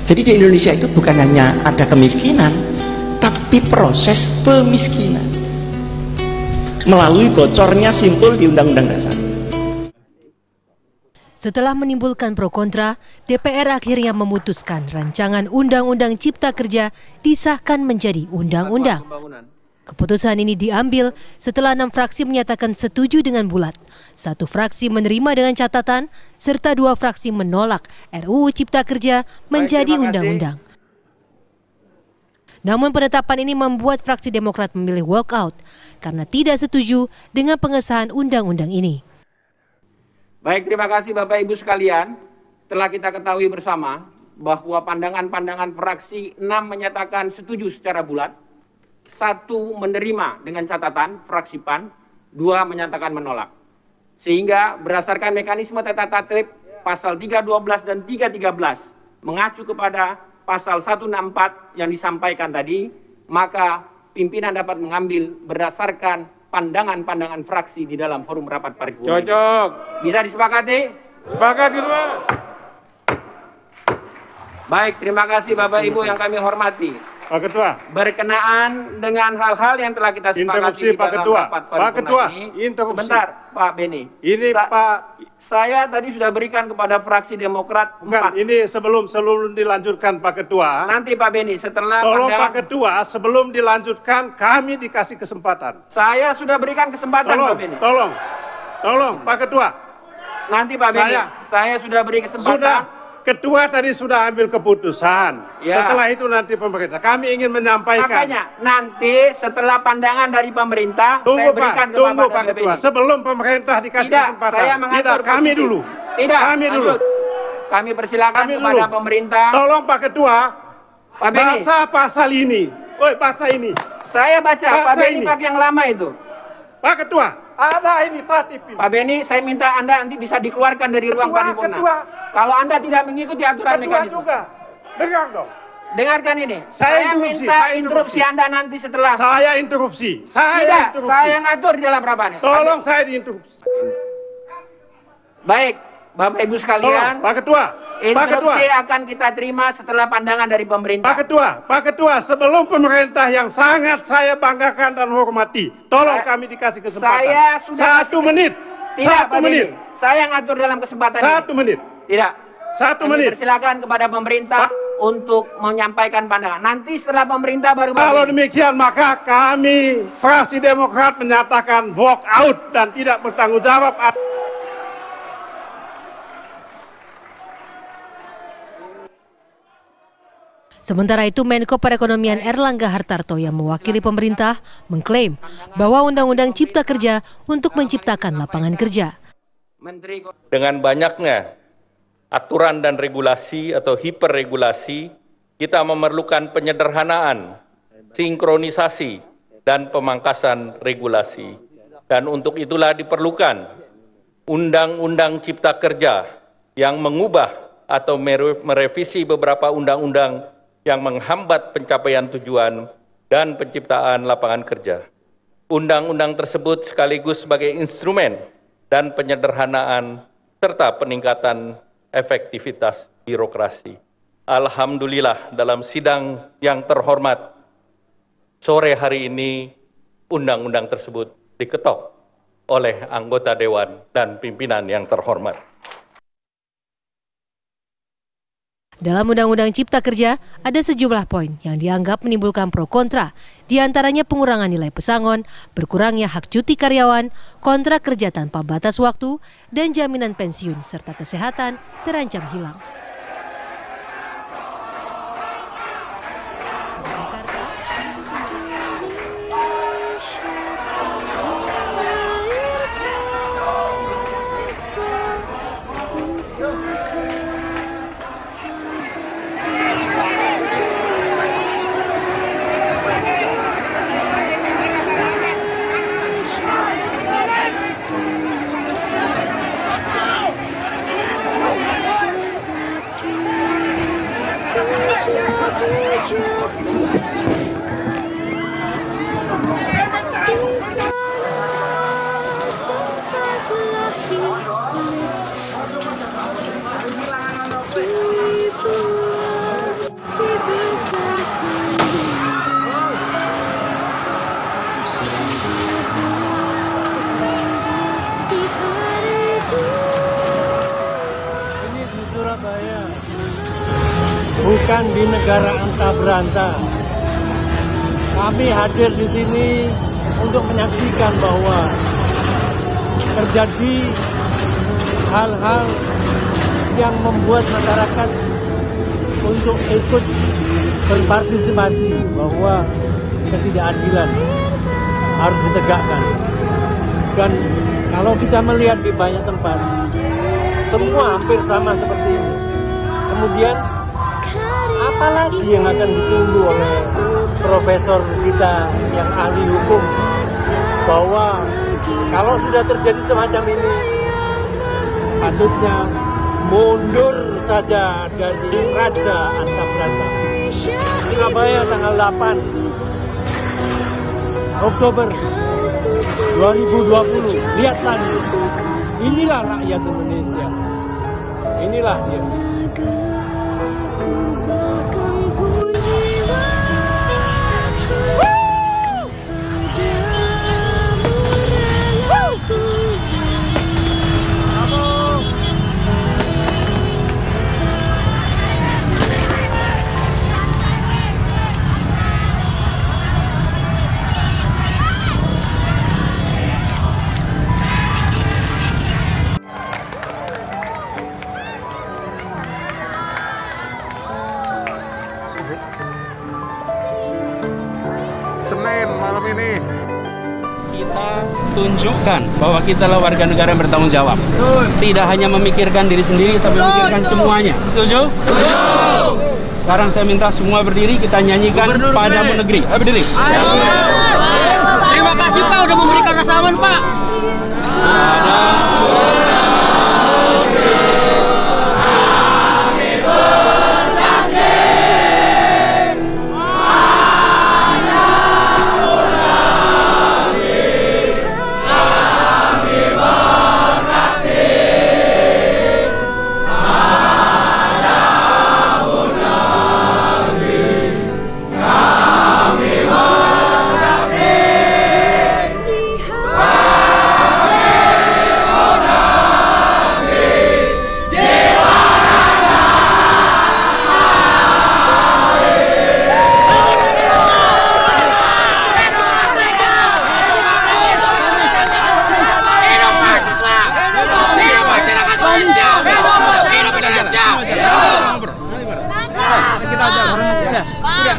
Jadi di Indonesia itu bukan hanya ada kemiskinan, tapi proses pemiskinan melalui bocornya simpul di Undang-Undang Dasar. Setelah menimbulkan pro kontra, DPR akhirnya memutuskan rancangan Undang-Undang Cipta Kerja disahkan menjadi undang-undang. Keputusan ini diambil setelah 6 fraksi menyatakan setuju dengan bulat, 1 fraksi menerima dengan catatan, serta 2 fraksi menolak RUU Cipta Kerja menjadi undang-undang. Namun penetapan ini membuat fraksi Demokrat memilih walkout karena tidak setuju dengan pengesahan undang-undang ini. Baik, terima kasih Bapak Ibu sekalian. Telah kita ketahui bersama bahwa pandangan-pandangan fraksi 6 menyatakan setuju secara bulat, 1 menerima dengan catatan fraksi PAN, 2 menyatakan menolak. Sehingga berdasarkan mekanisme tata tertib pasal 312 dan 313 mengacu kepada pasal 164 yang disampaikan tadi, maka pimpinan dapat mengambil berdasarkan pandangan-pandangan fraksi di dalam forum rapat paripurna. Cocok. Bisa disepakati? Sepakat semua. Baik, terima kasih Bapak Ibu yang kami hormati. Pak Ketua. Berkenaan dengan hal-hal yang telah kita sepakati di dalam rapat paripurna ini. Sebentar, Pak Beni. Ini Pak. Saya tadi sudah berikan kepada fraksi Demokrat 4. Bukan, ini sebelum dilanjutkan Pak Ketua. Nanti Pak Beni, setelah tolong Pak Ketua, sebelum dilanjutkan kami dikasih kesempatan. Saya sudah berikan kesempatan Pak Beni. Tolong Pak Ketua. Nanti Pak Beni, saya sudah beri kesempatan. Ketua tadi sudah ambil keputusan. Ya. Setelah itu nanti pemerintah. Kami ingin menyampaikan. Makanya nanti setelah pandangan dari pemerintah, tunggu, saya berikan tunggu Pak Ketua. Sebelum pemerintah dikasih kesempatan. Saya mengatur kami posisi. dulu. Tidak, kami dulu. Kami persilakan kepada pemerintah. Tolong Pak Ketua. Pak Beni. Baca pasal ini. Baca ini. Saya baca. Pak Beni pakai yang lama itu. Pak Ketua. Ada ini tatip. Pak Beni, saya minta Anda nanti bisa dikeluarkan dari ruang paripurna. Kalau Anda tidak mengikuti aturan mekanisme. Juga. Dengar dong. Dengarkan ini. Saya minta interupsi Anda nanti setelah. Saya interupsi. Tidak, saya ngatur di dalam rapat ini. Tolong saya diinterupsi. Baik, Bapak Ibu sekalian. Pak Ketua. Interupsi akan kita terima setelah pandangan dari pemerintah. Pak Ketua, sebelum pemerintah yang sangat saya banggakan dan hormati, tolong kami dikasih kesempatan. Saya sudah 1 menit. Tidak, Pak Beni. Saya ngatur dalam kesempatan 1 menit. Tidak. 1 menit. Persilakan kepada pemerintah untuk menyampaikan pandangan. Nanti setelah pemerintah baru. Kalau demikian maka kami fraksi Demokrat menyatakan walk out dan tidak bertanggung jawab. Sementara itu, Menko Perekonomian Erlangga Hartarto yang mewakili pemerintah mengklaim bahwa Undang-Undang Cipta Kerja untuk menciptakan lapangan kerja. Dengan banyaknya aturan dan regulasi atau hiperregulasi, kita memerlukan penyederhanaan, sinkronisasi, dan pemangkasan regulasi. Dan untuk itulah diperlukan Undang-Undang Cipta Kerja yang mengubah atau merevisi beberapa undang-undang yang menghambat pencapaian tujuan dan penciptaan lapangan kerja. Undang-undang tersebut sekaligus sebagai instrumen dan penyederhanaan serta peningkatan efektivitas birokrasi. Alhamdulillah dalam sidang yang terhormat, sore hari ini undang-undang tersebut diketok oleh anggota Dewan dan pimpinan yang terhormat. Dalam Undang-Undang Cipta Kerja, ada sejumlah poin yang dianggap menimbulkan pro kontra, di antaranya pengurangan nilai pesangon, berkurangnya hak cuti karyawan, kontrak kerja tanpa batas waktu, dan jaminan pensiun serta kesehatan terancam hilang. bukan di negara anta beranta. Kami hadir di sini untuk menyaksikan bahwa terjadi hal-hal yang membuat masyarakat untuk ikut berpartisipasi, bahwa ketidakadilan harus ditegakkan. Dan kalau kita melihat di banyak tempat, semua hampir sama seperti ini. Kemudian apalagi yang akan ditunggu oleh profesor kita yang ahli hukum, bahwa kalau sudah terjadi semacam ini, patutnya mundur saja dari Raja Antabrata. Surabaya tanggal 8 Oktober 2020. Lihat lagi, inilah rakyat Indonesia, inilah dia. Senin malam ini kita tunjukkan bahwa kita adalah warga negara yang bertanggung jawab. Tidak hanya memikirkan diri sendiri, tapi memikirkan semuanya. Setuju? Setuju! Sekarang saya minta semua berdiri, kita nyanyikan Padamu Negeri. Ayo berdiri. Terima kasih Pak udah memberikan rasa aman Pak.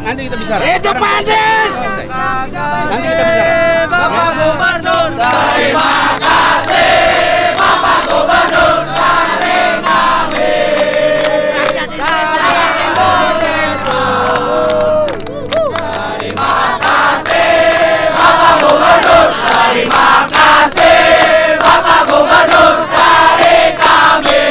Nanti kita bicara. Hidup Pasis! Nanti kita bicara. Bapak Gubernur, terima kasih. Bapak Gubernur, dari kami. Terima kasih, Bapak Gubernur, terima kasih, Bapak Gubernur, dari kami.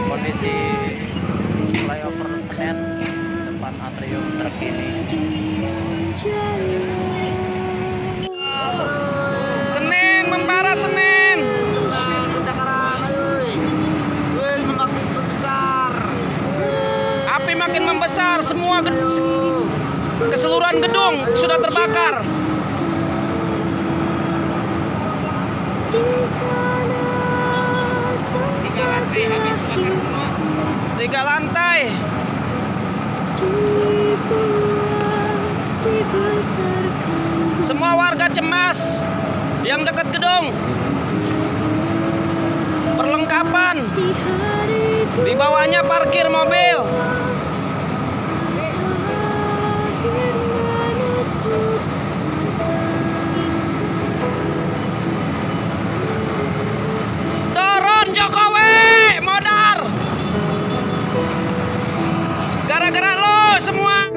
Kondisi flyover Senen depan atrium terkini. Senin membara Senin. Api makin membesar, semua keseluruhan gedung sudah terbakar. Tiga lantai. Semua warga cemas yang dekat gedung. Perlengkapan. Di bawahnya parkir mobil. Turun Jokowi, modar. Gara-gara lo semua.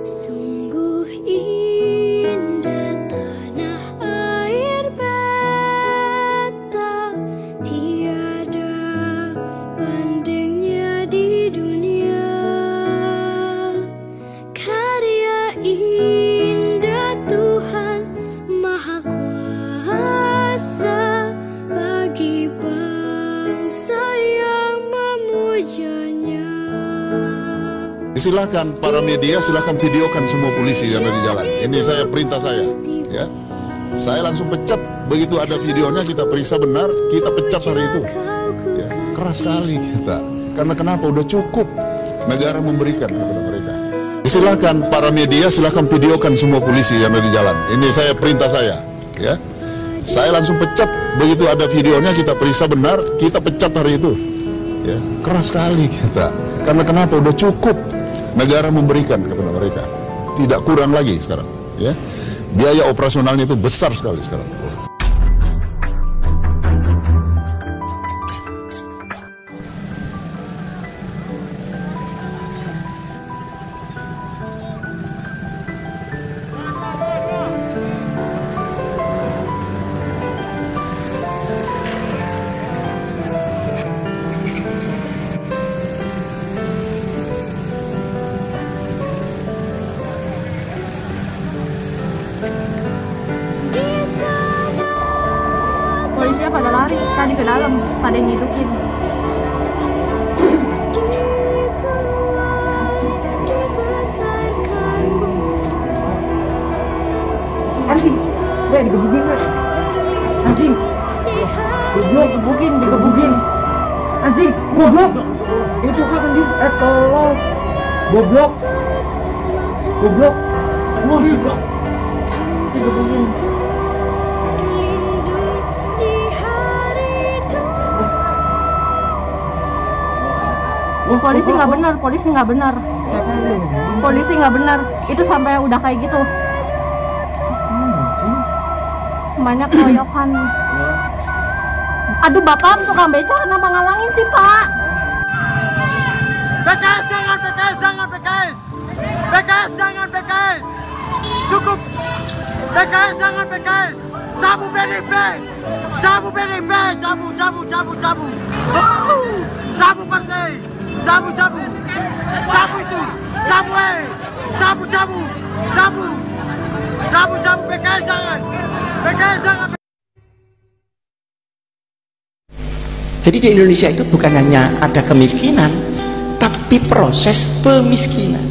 Sungguh indah tanah air beta, tiada bandingnya di dunia. Karya indah Tuhan Maha Kuasa bagi bangsa yang memujanya. Silakan para media, silakan videokan semua polisi yang ada di jalan. Ini perintah saya, ya. Saya langsung pecat. Begitu ada videonya kita periksa benar, kita pecat hari itu. Ya, keras sekali kita. Karena kenapa? Udah cukup negara memberikan kepada mereka. Silakan para media, silakan videokan semua polisi yang ada di jalan. Ini saya perintah saya. Ya, saya langsung pecat. Begitu ada videonya kita periksa benar, kita pecat hari itu. Ya, keras sekali kita. Karena kenapa? Udah cukup negara memberikan kepada mereka. Tidak kurang lagi sekarang. Ya, biaya operasionalnya itu besar sekali sekarang. Polisinya pada lari tadi ke dalam, pada ngidupin. Anjing, digebukin gak? Anjing, goblok, digebukin. Anjing, goblok. Itu kan anjing, tolol. Goblok. Digebukin. Polisi nggak benar. Itu sampai udah kayak gitu. Banyak keroyokan. Aduh, Bapak tukang beca kenapa ngalangin sih, Pak? PKS jangan PKS. Cukup. PKS jangan PKS. Cabut PDIP. Cabut partai. Cabut itu. Cabut PKS jangan. Jadi di Indonesia itu bukan hanya ada kemiskinan, tapi proses pemiskinan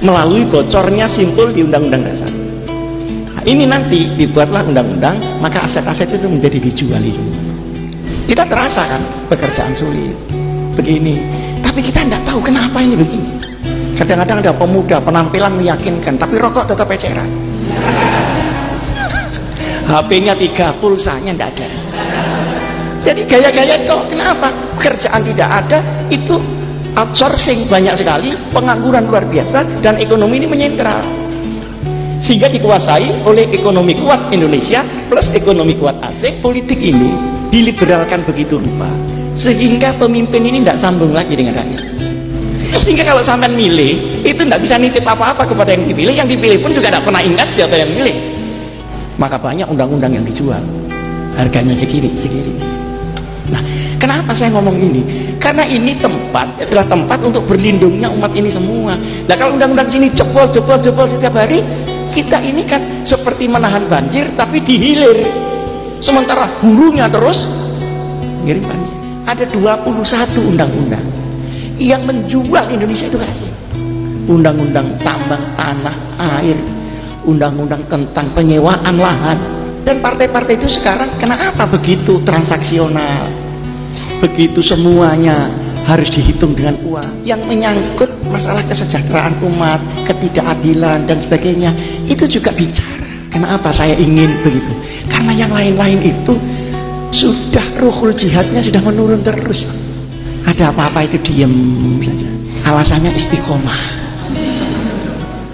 melalui bocornya simpul di Undang-Undang Dasar. Nah, ini nanti dibuatlah undang-undang, maka aset-aset itu menjadi dijuali semua. Kita terasa kan pekerjaan sulit begini, tapi kita tidak tahu kenapa ini begini. Kadang-kadang ada pemuda penampilan meyakinkan, tapi rokok tetap eceran. HP-nya 3, pulsanya tidak ada. Jadi gaya-gaya itu kenapa? Pekerjaan tidak ada, itu outsourcing banyak sekali, pengangguran luar biasa, dan ekonomi ini menyentral. Sehingga dikuasai oleh ekonomi kuat Indonesia plus ekonomi kuat asing. Politik ini diliberalkan begitu rupa, sehingga pemimpin ini tidak sambung lagi dengan rakyat. Sehingga kalau sampai milih, itu tidak bisa nitip apa-apa kepada yang dipilih pun juga tidak pernah ingat siapa yang milih. Maka banyak undang-undang yang dijual, harganya segini. Nah, kenapa saya ngomong ini? Karena ini adalah tempat untuk berlindungnya umat ini semua. Nah, kalau undang-undang sini jebol setiap hari, kita ini kan seperti menahan banjir tapi dihilir. Sementara hulunya terus ngirim banjir. Ada 21 undang-undang yang menjual Indonesia itu kasih. Undang-undang tambang tanah air, undang-undang tentang penyewaan lahan. Dan partai-partai itu sekarang kenapa begitu transaksional, begitu semuanya harus dihitung dengan uang, yang menyangkut masalah kesejahteraan umat, ketidakadilan dan sebagainya, itu juga bicara. Kenapa saya ingin begitu? Karena yang lain-lain itu sudah ruhul jihadnya sudah menurun terus. Ada apa-apa itu diem saja, alasannya istiqomah.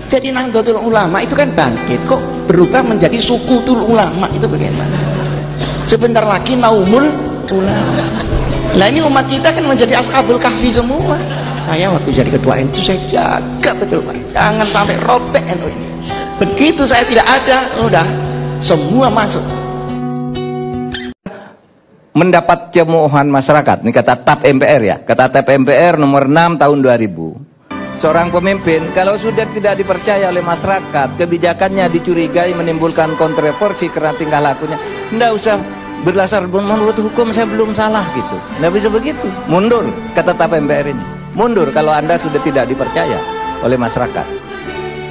Jadi Nahdlatul Ulama itu kan bangkit, kok berubah menjadi Sukutul Ulama, itu bagaimana? Sebentar lagi Naumul Ulama. Nah, ini umat kita kan menjadi Ashabul Kahfi semua. Saya waktu jadi ketua NU saya jaga betul, Pak, jangan sampai robek NU ini. Begitu saya tidak ada, udah semua masuk. Mendapat cemoohan masyarakat, ini kata TAP MPR ya, kata TAP MPR nomor 6 tahun 2000. Seorang pemimpin kalau sudah tidak dipercaya oleh masyarakat, kebijakannya dicurigai menimbulkan kontroversi karena tingkah lakunya, tidak usah berdasar menurut hukum saya belum salah gitu. Tidak bisa begitu. Mundur, kata TAP MPR ini. Mundur kalau Anda sudah tidak dipercaya oleh masyarakat.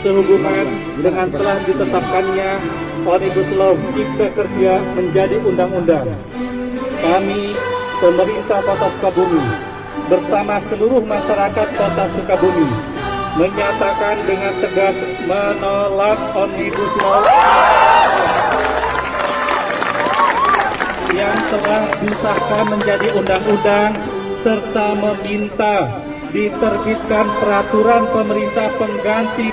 sehubungan dengan telah ditetapkannya Omnibus Law Cipta Kerja menjadi undang-undang. Kami, pemerintah Kota Sukabumi, bersama seluruh masyarakat Kota Sukabumi, menyatakan dengan tegas menolak Omnibus Law yang telah disahkan menjadi undang-undang serta meminta diterbitkan peraturan pemerintah pengganti